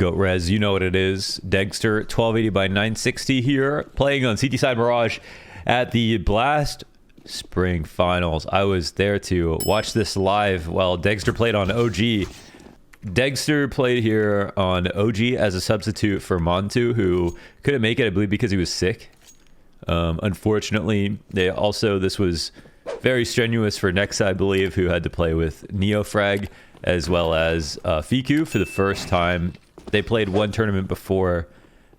Goat Res, you know what it is. Degster, 1280 by 960 here, playing on CT Side Mirage at the Blast Spring Finals. I was there to watch this live while Degster played on OG. Degster played here on OG as a substitute for Montu, who couldn't make it, I believe, because he was sick. Unfortunately, this was very strenuous for Nexa, I believe, who had to play with Neofrag as well as Fiku for the first time. They played one tournament before,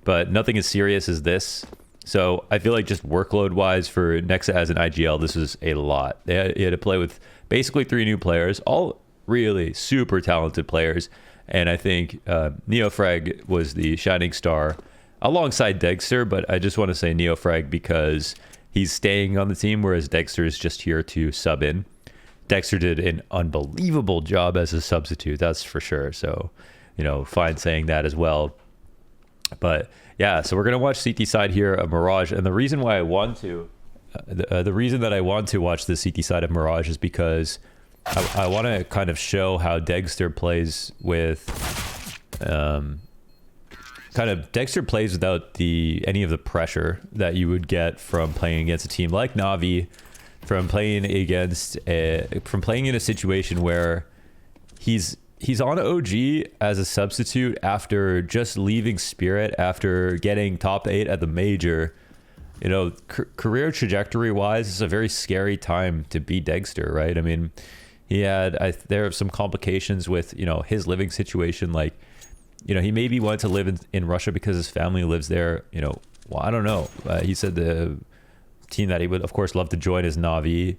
but nothing as serious as this. So I feel like just workload-wise for Nexa as an IGL, this was a lot. He had to play with basically 3 new players, all really super talented players. And I think Neofrag was the shining star alongside Degster, but I just want to say Neofrag because he's staying on the team, whereas Degster is just here to sub in. Degster did an unbelievable job as a substitute, that's for sure. So, you know, fine saying that as well. But yeah, so we're gonna watch CT side here of Mirage, and the reason why I want to, the reason that I want to watch the CT side of Mirage is because I want to kind of show how Degster plays with, Degster plays without any of the pressure that you would get from playing against a team like NAVI, from playing in a situation where he's on OG as a substitute after just leaving Spirit after getting top 8 at the major. You know, career trajectory wise, it's a very scary time to be Degster, right? I mean, there are some complications with, you know, his living situation. Like, you know, he maybe wanted to live in Russia because his family lives there. You know, well, I don't know. He said the team that he would, of course, love to join is NAVI.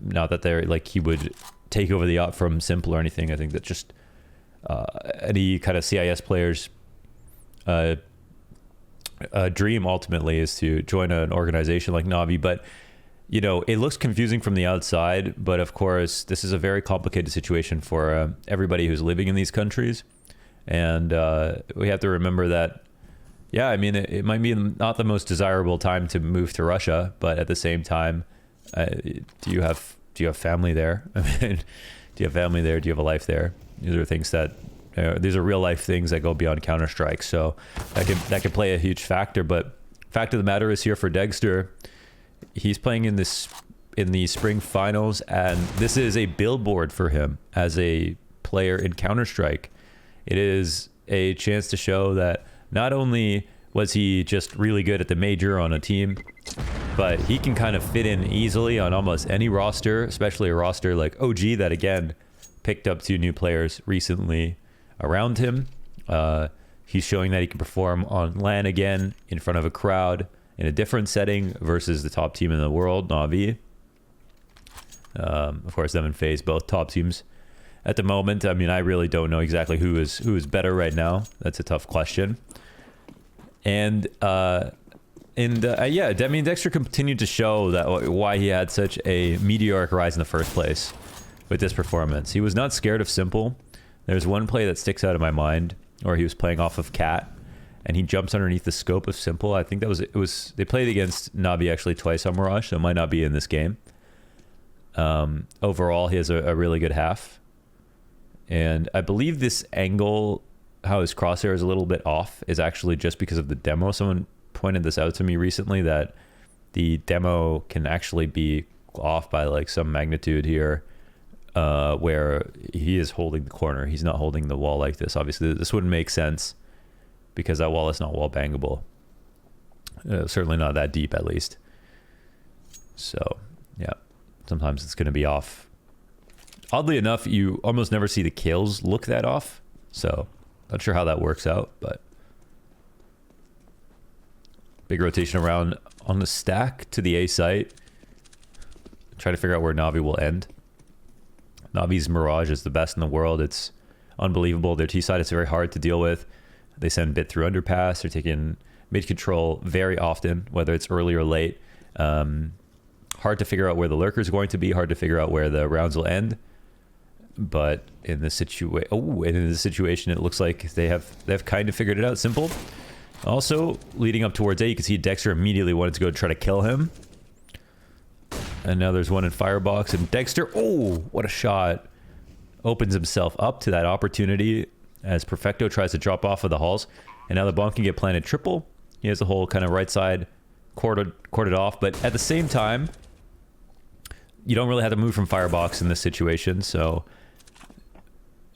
Not that they're like he would take over the op from Simple or anything. I think that just any kind of CIS players dream ultimately is to join an organization like NAVI. But you know, it looks confusing from the outside, but of course this is a very complicated situation for everybody who's living in these countries. And we have to remember that, yeah, I mean, it might be not the most desirable time to move to Russia, but at the same time, do you have family there? I mean, do you have family there? Do you have a life there? These are things that, these are real life things that go beyond Counter-Strike. So that can play a huge factor. But fact of the matter is here for Degster, he's playing in the spring finals, and this is a billboard for him as a player in Counter-Strike. It is a chance to show that not only was he just really good at the major on a team, but he can kind of fit in easily on almost any roster, especially a roster like OG that, again, picked up 2 new players recently around him. He's showing that he can perform on LAN again in front of a crowd in a different setting versus the top team in the world, NAVI. Of course, them and FaZe, both top teams at the moment. I mean, I really don't know exactly who is better right now. That's a tough question. And yeah, I mean, Degster continued to show that why he had such a meteoric rise in the first place with this performance. He was not scared of Simple. There's one play that sticks out of my mind where he was playing off of Cat and he jumps underneath the scope of Simple. I think they played against Navi actually twice on Mirage, so it might not be in this game. Overall, he has a really good half. And I believe this angle, how his crosshair is a little bit off, is actually just because of the demo. Someone pointed this out to me recently, that the demo can actually be off by like some magnitude here, where he is holding the corner. He's not holding the wall like this. Obviously, this wouldn't make sense because that wall is not wall bangable. Certainly not that deep, at least. So, yeah, sometimes it's going to be off. Oddly enough, you almost never see the kills look that off. So, not sure how that works out, but big rotation around on the stack to the A site. Try to figure out where Navi will end. Navi's Mirage is the best in the world. It's unbelievable. Their T side is very hard to deal with. They send bit through underpass. They're taking mid control very often, whether it's early or late. Hard to figure out where the lurker is going to be. Hard to figure out where the rounds will end. But in this situation, it looks like they've kind of figured it out. Simple. Also, leading up towards A, you can see Degster immediately wanted to go try to kill him. And now there's one in Firebox, and Degster, oh, what a shot. Opens himself up to that opportunity. as Perfecto tries to drop off of the halls. And now the bomb can get planted triple. He has the whole kind of right side corded off. But at the same time, you don't really have to move from firebox in this situation. So,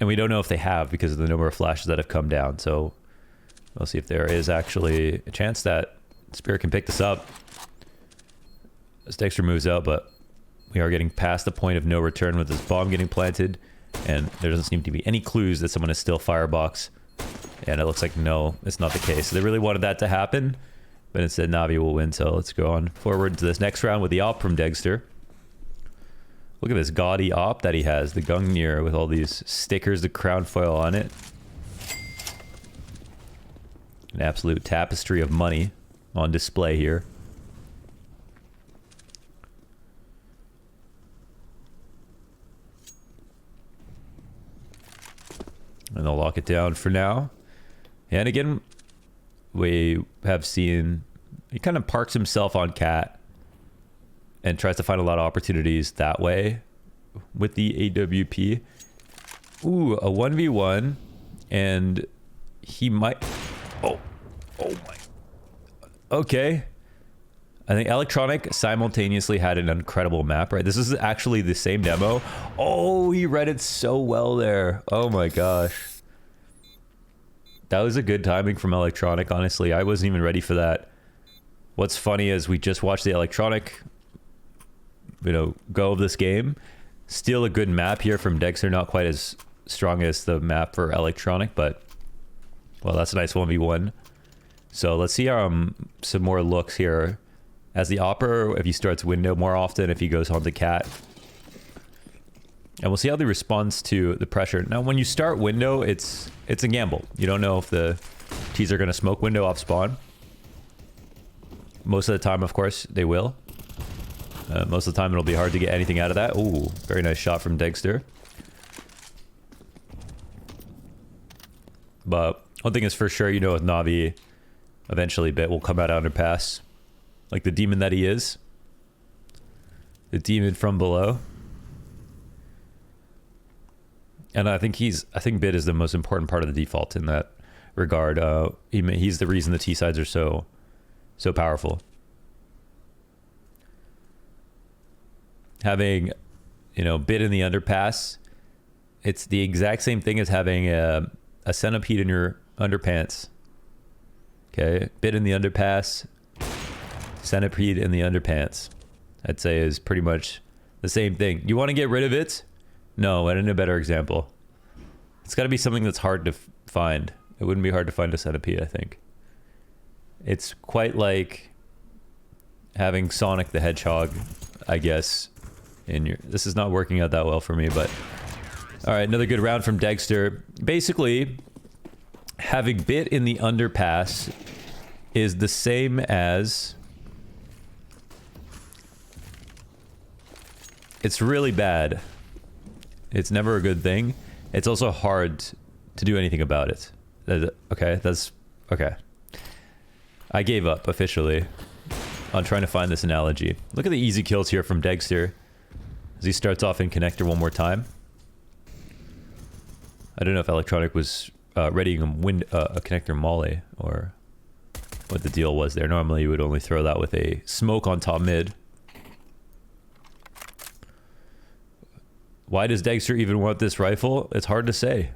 and we don't know if they have because of the number of flashes that have come down. So we'll see if there is actually a chance that Spirit can pick this up as Degster moves out, but we are getting past the point of no return with this bomb getting planted, and there doesn't seem to be any clues that someone is still firebox. And it looks like no, it's not the case. So they really wanted that to happen, but instead Navi will win. So let's go on forward to this next round with the op from Degster. Look at this gaudy op that he has, the Gungnir with all these stickers, the crown foil on it. An absolute tapestry of money on display here. And they'll lock it down for now. And again, we have seen he kind of parks himself on Cat and tries to find a lot of opportunities that way with the AWP. Ooh, a 1v1. And he might... Oh my... Okay. I think Electronic simultaneously had an incredible map, right? This is actually the same demo. Oh, he read it so well there. Oh my gosh. That was a good timing from Electronic, honestly. I wasn't even ready for that. What's funny is we just watched the Electronic, go of this game. Still a good map here from Degster. Not quite as strong as the map for Electronic, but... Well, that's a nice 1v1. So let's see some more looks here. As the awper, if he starts window more often, if he goes on to Cat. And we'll see how he responds to the pressure. Now, when you start window, it's a gamble. You don't know if the T's are going to smoke window off spawn. Most of the time, of course, they will. Most of the time, it'll be hard to get anything out of that. Ooh, very nice shot from Degster. But one thing is for sure, with Navi, eventually Bit will come out underpass. Like the demon that he is. The demon from below. And I think Bit is the most important part of the default in that regard. He's the reason the T-sides are so powerful. Having, Bit in the underpass, it's the exact same thing as having a centipede in your underpants. Okay, Bit in the underpass, centipede in the underpants. I'd say is pretty much the same thing. You want to get rid of it? No, and in a better example. It's got to be something that's hard to find. It wouldn't be hard to find a centipede, I think. It's quite like having Sonic the Hedgehog, I guess, in your... This is not working out that well for me, but... Alright, another good round from Degster. Basically, having Bit in the underpass is the same as... It's really bad. It's never a good thing. It's also hard to do anything about it. Okay, that's... Okay. I gave up, officially, on trying to find this analogy. Look at the easy kills here from Degster as he starts off in connector one more time. I don't know if Electronic was readying a connector molly or what the deal was there. Normally you would only throw that with a smoke on top mid. Why does Degster even want this rifle? It's hard to say.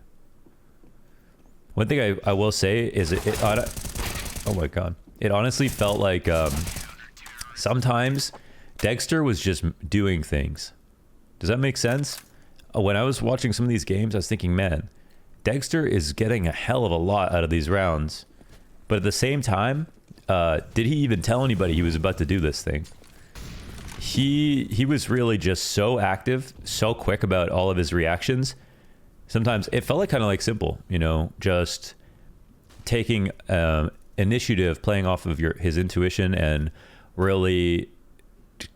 One thing I will say is oh my god. It honestly felt like sometimes Degster was just doing things. Does that make sense? When I was watching some of these games, I was thinking, man, Degster is getting a hell of a lot out of these rounds. But at the same time, did he even tell anybody he was about to do this thing? He was really just so active, so quick about all of his reactions. Sometimes it felt like kind of like simple, just taking initiative, playing off of his intuition and really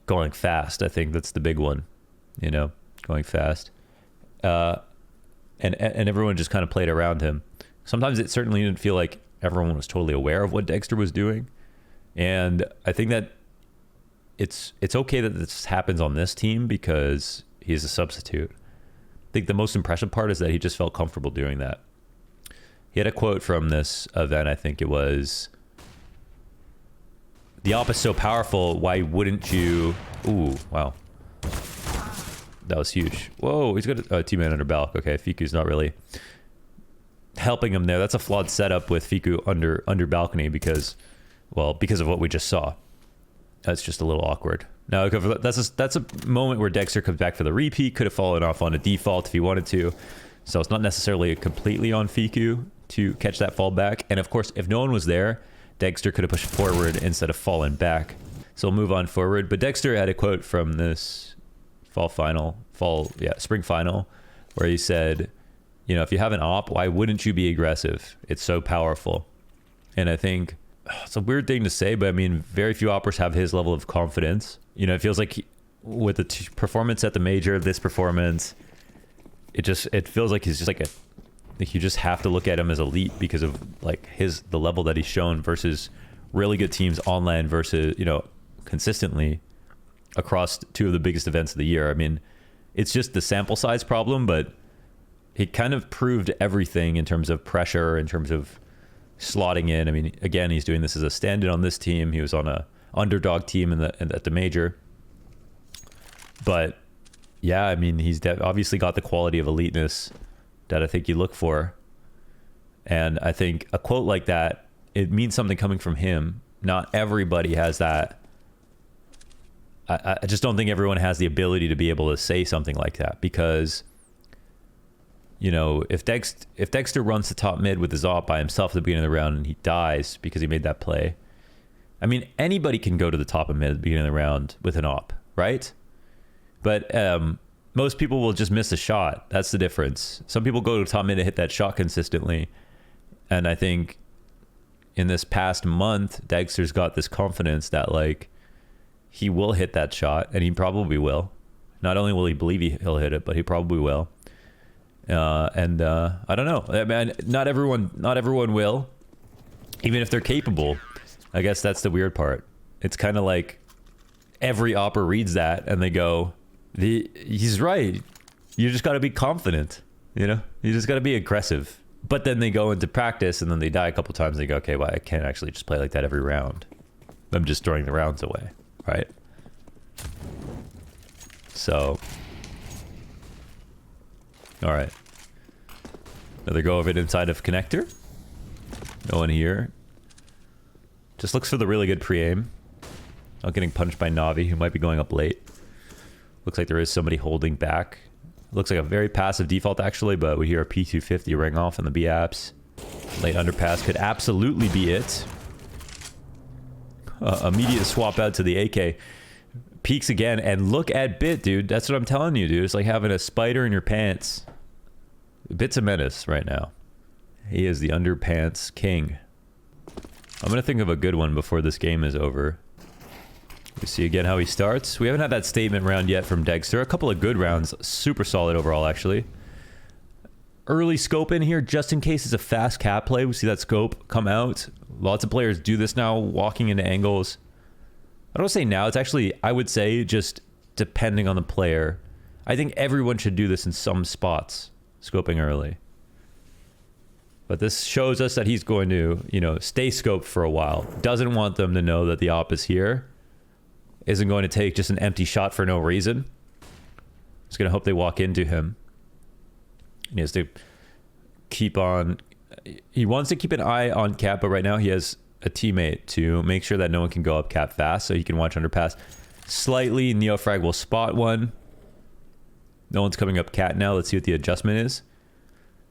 going fast. I think that's the big one, going fast. And everyone just kind of played around him. Sometimes it certainly didn't feel like everyone was totally aware of what Degster was doing. And I think that it's okay that this happens on this team because he's a substitute. I think the most impressive part is that he just felt comfortable doing that. He had a quote from this event, I think it was, "The AWP is so powerful, why wouldn't you..." Ooh, wow. That was huge. Whoa, he's got a teammate under Balk. Okay, Fiku's not really helping him there. That's a flawed setup with Fiku under balcony because of what we just saw. That's just a little awkward. Now, that's a moment where Degster comes back for the repeat. Could have fallen off on a default if he wanted to. So it's not necessarily completely on Fiku to catch that fall back. And of course, if no one was there, Degster could have pushed forward instead of fallen back. So we'll move on forward. But Degster had a quote from this spring final, where he said, you know, if you have an AWP, why wouldn't you be aggressive? It's so powerful. And I think it's a weird thing to say, but I mean, very few AWPers have his level of confidence. You know, it feels like with the performance at the major, this performance, it feels like he's just like you just have to look at him as elite because of like the level that he's shown versus really good teams on land versus, you know, consistently across two of the biggest events of the year. I mean, it's just the sample size problem, but he kind of proved everything in terms of pressure, in terms of slotting in. I mean, again, he's doing this as a stand-in on this team. He was on a underdog team at the major. But yeah, I mean, he's obviously got the quality of eliteness that I think you look for. And I think a quote like that, it means something coming from him. Not everybody has that. I just don't think everyone has the ability to be able to say something like that, because, you know, if Degster runs the top mid with his AWP by himself at the beginning of the round and he dies because he made that play, I mean, anybody can go to the top of mid at the beginning of the round with an AWP, right? But most people will just miss a shot. That's the difference. Some people go to top mid and hit that shot consistently. And I think in this past month, Degster's got this confidence that, like, he will hit that shot, and he probably will. Not only will he believe he'll hit it, but he probably will. I don't know. I mean, not everyone will, even if they're capable. I guess that's the weird part. It's kind of like every AWPer reads that and they go, he's right. You just got to be confident, you know? You just got to be aggressive. But then they go into practice and then they die a couple times and they go, okay, well, I can't actually just play like that every round. I'm just throwing the rounds away, right? So, all right. Another go of it inside of connector. No one here. Just looks for the really good pre-aim. Not getting punched by NAVI, who might be going up late. Looks like there is somebody holding back. Looks like a very passive default, actually, but we hear a P250 ring off in the B-apps. Late underpass could absolutely be it. Immediate swap out to the AK. Peeks again, and look at Bit, dude. That's what I'm telling you, dude. It's like having a spider in your pants. Bit's a menace right now. He is the underpants king. I'm going to think of a good one before this game is over. We see again how he starts. We haven't had that statement round yet from Degster. A couple of good rounds. Super solid overall, actually. Early scope in here, just in case it's a fast cap play. We see that scope come out. Lots of players do this now, walking into angles. I don't say now. It's actually, I would say, just depending on the player. I think everyone should do this in some spots, scoping early. But this shows us that he's going to, you know, stay scoped for a while. Doesn't want them to know that the AWP is here. Isn't going to take just an empty shot for no reason. He's going to hope they walk into him. He has to keep on... He wants to keep an eye on cap, but right now he has a teammate to make sure that no one can go up cap fast, so he can watch underpass. Slightly, Neofrag will spot one. No one's coming up cat now. Let's see what the adjustment is.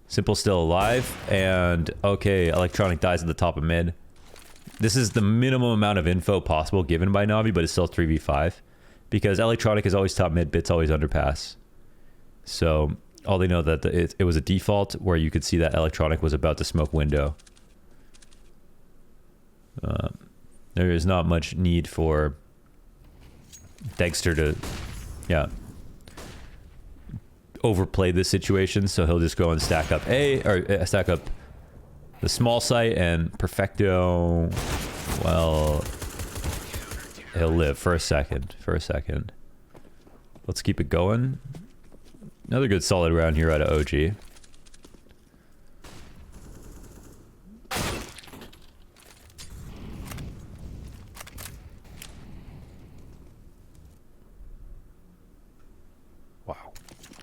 Simple still alive, and okay, Electronic dies at the top of mid. This is the minimum amount of info possible given by Navi, but it's still 3v5 because Electronic is always top mid, Bit's always underpass. So all they know that it was a default where you could see that Electronic was about to smoke window. There is not much need for Degster to, overplay this situation, so he'll just go and stack up stack up the small site, and Perfecto, well, he'll live for a second. Let's keep it going. Another good solid round here out of OG.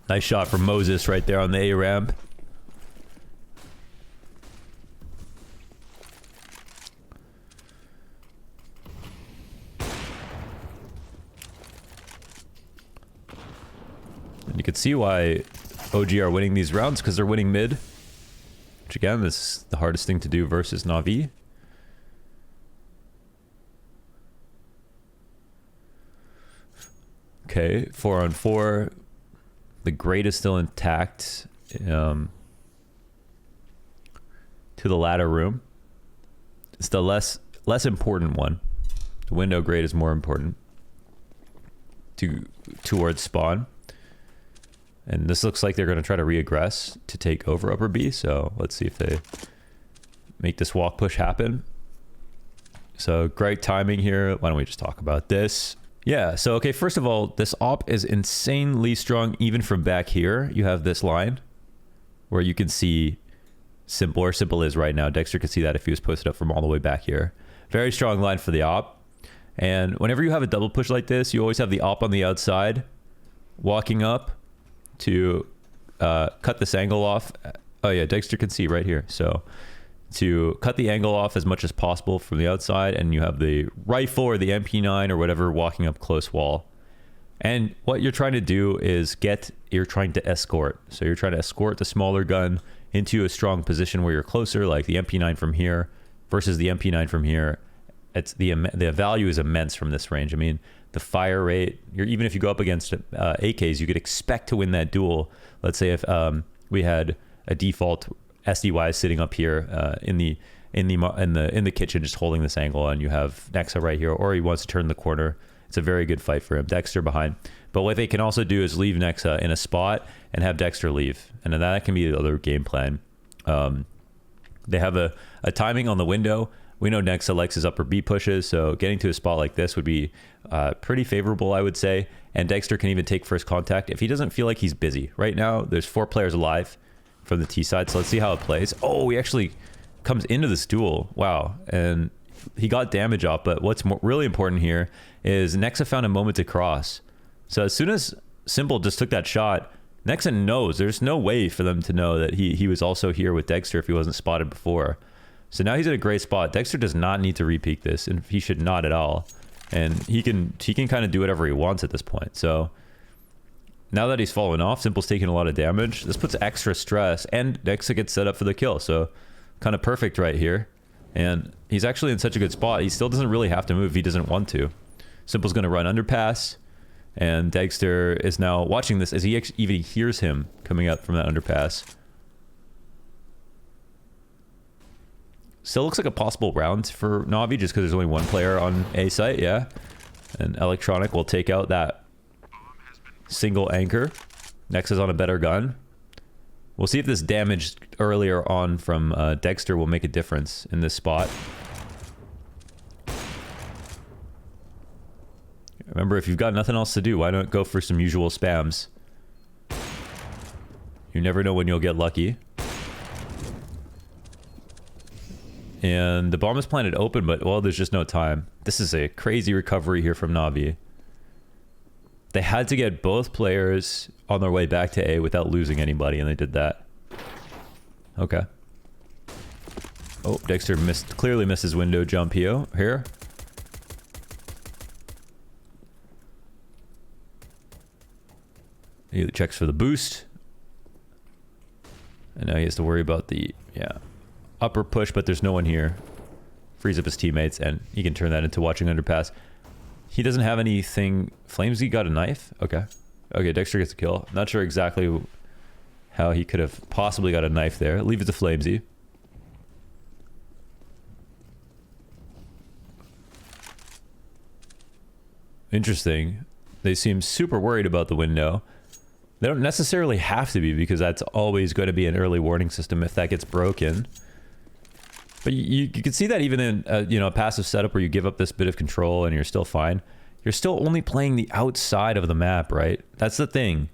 Nice shot from Moses right there on the A ramp. And you can see why OG are winning these rounds, because they're winning mid. Which again, this is the hardest thing to do versus NAVI. Okay, 4-on-4. The grade is still intact. To the ladder room. It's the less important one. The window grade is more important. Towards spawn. And this looks like they're going to try to re-aggress to take over upper B. So let's see if they make this walk push happen. So great timing here. Why don't we just talk about this? Yeah, so okay, first of all, this op is insanely strong even from back here. You have this line where you can see Simple, or Simple is right now. Degster could see that if he was posted up from all the way back here. Very strong line for the op. And whenever you have a double push like this, you always have the op on the outside walking up to cut this angle off. Oh yeah, Degster can see right here. So to cut the angle off as much as possible from the outside, and you have the rifle or the MP9 or whatever walking up close wall. And what you're trying to do is you're trying to escort. So you're trying to escort the smaller gun into a strong position where you're closer, like the MP9 from here versus the MP9 from here. It's the value is immense from this range. I mean, the fire rate, even if you go up against AKs, you could expect to win that duel. Let's say if we had a default SDY sitting up here in the kitchen, just holding this angle, and you have Nexa right here, or he wants to turn the corner. It's a very good fight for him. Degster behind. But what they can also do is leave Nexa in a spot and have Degster leave, and then that can be the other game plan. They have a timing on the window. We know Nexa likes his upper B pushes, so getting to a spot like this would be pretty favorable, I would say. And Degster can even take first contact if he doesn't feel like he's busy. Right now, there's 4 players alive from the T side, so let's see how it plays. Oh, he actually comes into this duel. Wow. And he got damage off, but what's really important here is Nexa found a moment to cross. So as soon as Simple just took that shot, Nexa knows. There's no way for them to know that he was also here with Degster if he wasn't spotted before. So now he's in a great spot. Degster does not need to repeat this, and he should not at all. And he can kind of do whatever he wants at this point. So now that he's fallen off, Simple's taking a lot of damage. This puts extra stress, and Nexa gets set up for the kill. So kind of perfect right here. And he's actually in such a good spot. He still doesn't really have to move if he doesn't want to. Simple's going to run underpass, and Degster is now watching this as he even hears him coming out from that underpass. Still looks like a possible round for NAVI just because there's only one player on A site, yeah. And Electronic will take out that single anchor. Nexa's on a better gun. We'll see if this damage earlier on from Degster will make a difference in this spot. Remember, if you've got nothing else to do, why not go for some usual spams? You never know when you'll get lucky. And the bomb is planted open, but, well, there's just no time. This is a crazy recovery here from NAVI. They had to get both players on their way back to A without losing anybody, and they did that. Okay. Oh, Degster clearly missed his window jump here. He checks for the boost. And now he has to worry about the, upper push, but there's no one here. Frees up his teammates, and he can turn that into watching underpass. He doesn't have anything. Flamesy got a knife? Okay. Okay, Degster gets a kill. Not sure exactly how he could have possibly got a knife there. Leave it to Flamesy. Interesting. They seem super worried about the window. They don't necessarily have to be, because that's always going to be an early warning system if that gets broken. But you can see that even in a passive setup where you give up this bit of control and you're still fine. You're still only playing the outside of the map, right? That's the thing.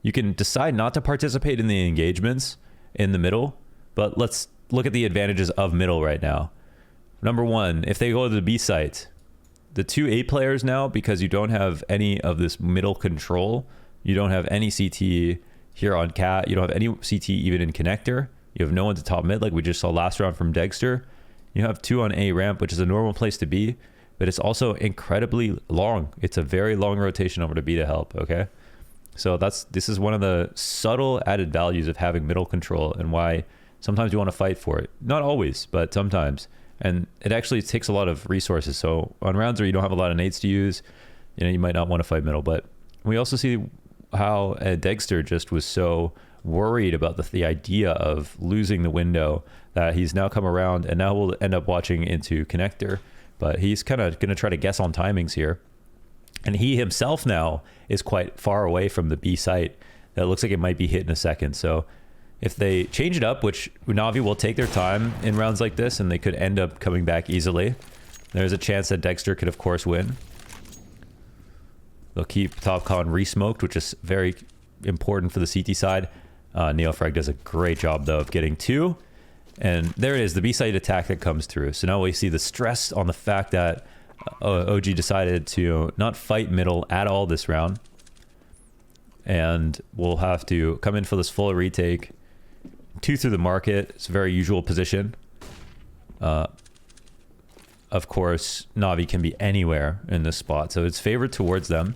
You can decide not to participate in the engagements in the middle, but let's look at the advantages of middle right now. Number one, if they go to the B site, the 2 A players now, because you don't have any of this middle control, you don't have any CT, here on cat. You don't have any CT even in connector. You have no one to top mid like we just saw last round from Degster. You have 2 on A ramp, which is a normal place to be, but it's also incredibly long. It's a very long rotation over to B to help, okay? So this is one of the subtle added values of having middle control and why sometimes you want to fight for it. Not always, but sometimes. And it actually takes a lot of resources. So on rounds where you don't have a lot of nades to use, you might not want to fight middle. But we also see how Degster just was so worried about the idea of losing the window that he's now come around, and now we'll end up watching into connector. But he's kind of going to try to guess on timings here. And he himself now is quite far away from the B site. That looks like it might be hit in a second. So if they change it up, which NAVI will take their time in rounds like this, and they could end up coming back easily, there's a chance that Degster could, of course, win. They'll keep TopCon re-smoked, which is very important for the CT side. Neofrag does a great job, though, of getting 2. And there it is, the B-side attack that comes through. So now we see the stress on the fact that OG decided to not fight middle at all this round. And we'll have to come in for this full retake. 2 through the market. It's a very usual position. Of course, NAVI can be anywhere in this spot, so it's favored towards them.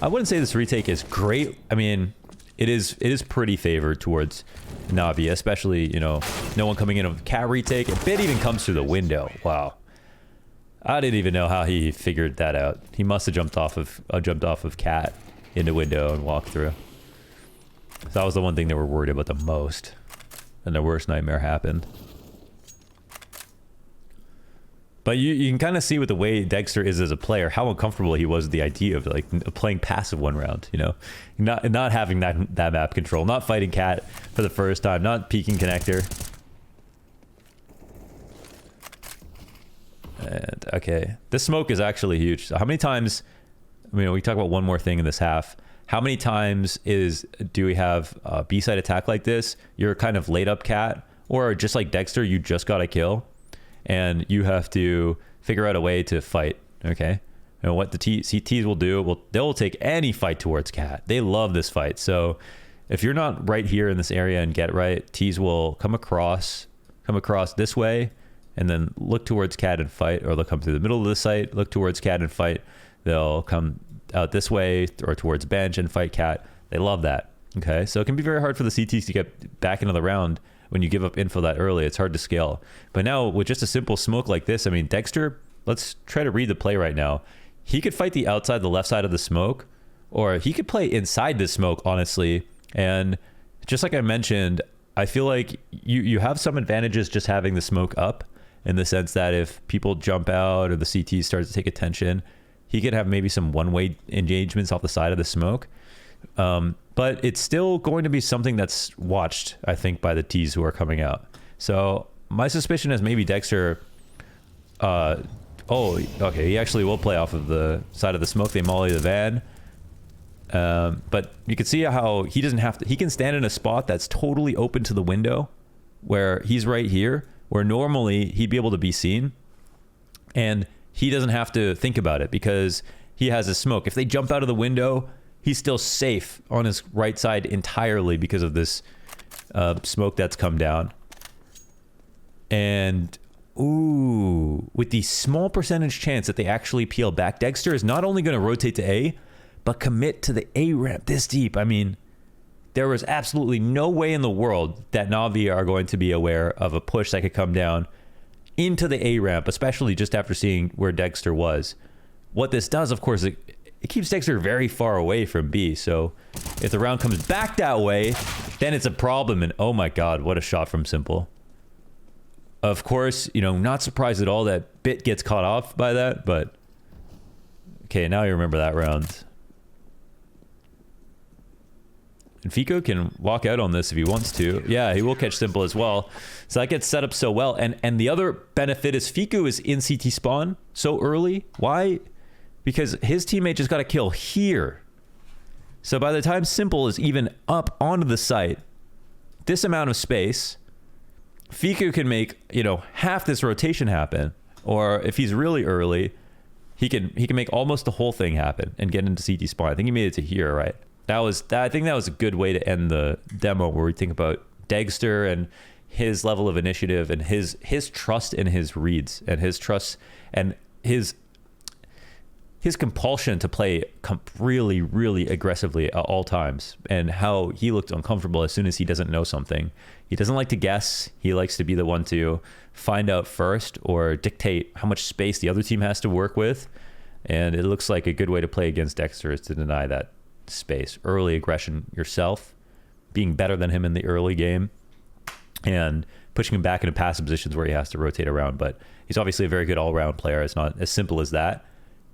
I wouldn't say this retake is great. I mean, it is pretty favored towards NAVI, especially, no one coming in with cat retake. A bit even comes through the window. Wow. I didn't even know how he figured that out. He must have jumped off of cat into window and walked through. So that was the one thing they were worried about the most. And their worst nightmare happened. But you can kind of see with the way Degster is as a player, how uncomfortable he was with the idea of like playing passive one round, not having that map control, not fighting cat for the first time, not peeking connector. And okay, this smoke is actually huge. So how many times, we talk about one more thing in this half. How many times do we have a B-side attack like this? You're kind of laid up cat, or just like Degster, you just got a kill. And you have to figure out a way to fight, okay? And what the CTs will do, they'll take any fight towards cat. They love this fight. So if you're not right here in this area and get right, T's will come across this way, and then look towards cat and fight, or they'll come through the middle of the site, look towards cat and fight. They'll come out this way or towards bench and fight cat. They love that, okay? So it can be very hard for the CTs to get back into the round. When you give up info that early, it's hard to scale. But now with just a simple smoke like this, Degster, let's try to read the play right now. He could fight the outside, the left side of the smoke, or he could play inside the smoke, honestly. And just like I mentioned, I feel like you have some advantages just having the smoke up, in the sense that if people jump out or the CT starts to take attention, he could have maybe some one-way engagements off the side of the smoke. But it's still going to be something that's watched, I think, by the T's who are coming out. So my suspicion is maybe Degster, okay, he actually will play off of the side of the smoke. They molly the van. But you can see how he doesn't have to, he can stand in a spot that's totally open to the window, where he's right here, where normally he'd be able to be seen. And he doesn't have to think about it because he has a smoke. If they jump out of the window, he's still safe on his right side entirely because of this smoke that's come down. And, ooh, with the small percentage chance that they actually peel back, Degster is not only going to rotate to A, but commit to the A ramp this deep. There was absolutely no way in the world that NAVI are going to be aware of a push that could come down into the A ramp, especially just after seeing where Degster was. What this does, of course, it keeps Degster very far away from B. So if the round comes back that way, then it's a problem. And oh my God, what a shot from Simple. Of course, not surprised at all that Bit gets caught off by that, but okay, now you remember that round. And Fico can walk out on this if he wants to. Yeah, he will catch Simple as well. So that gets set up so well. And the other benefit is Fico is in CT spawn so early. Why? Because his teammate just got a kill here. So by the time Simple is even up onto the site, this amount of space, Fico can make, half this rotation happen. Or if he's really early, he can make almost the whole thing happen and get into CT spawn. I think he made it to here, right? I think that was a good way to end the demo, where we think about Degster and his level of initiative and his trust in his reads, and his trust and his compulsion to play really, really aggressively at all times, and how he looked uncomfortable as soon as he doesn't know something. He doesn't like to guess. He likes to be the one to find out first or dictate how much space the other team has to work with. And it looks like a good way to play against Degster is to deny that space. Early aggression yourself, being better than him in the early game, and pushing him back into passive positions where he has to rotate around. But he's obviously a very good all-around player. It's not as simple as that.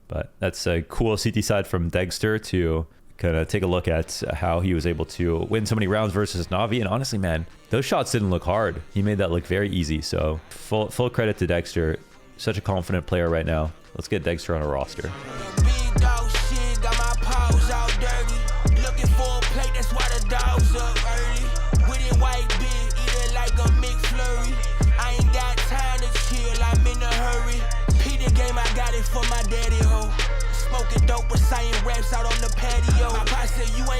But that's a cool CT side from Degster to kind of take a look at how he was able to win so many rounds versus NAVI. And honestly, man, those shots didn't look hard. He made that look very easy. So full credit to Degster. Such a confident player right now. Let's get Degster on a roster. Big dog shit, got my paws all dirty. Looking for a plate, that's why the dogs up early. With it white beard, eat it like a McFlurry. I ain't got time to chill, I'm in a hurry. P the game, I got it for my daddy ho. Smoking dope, reciting raps out on the patio. My boss said you ain't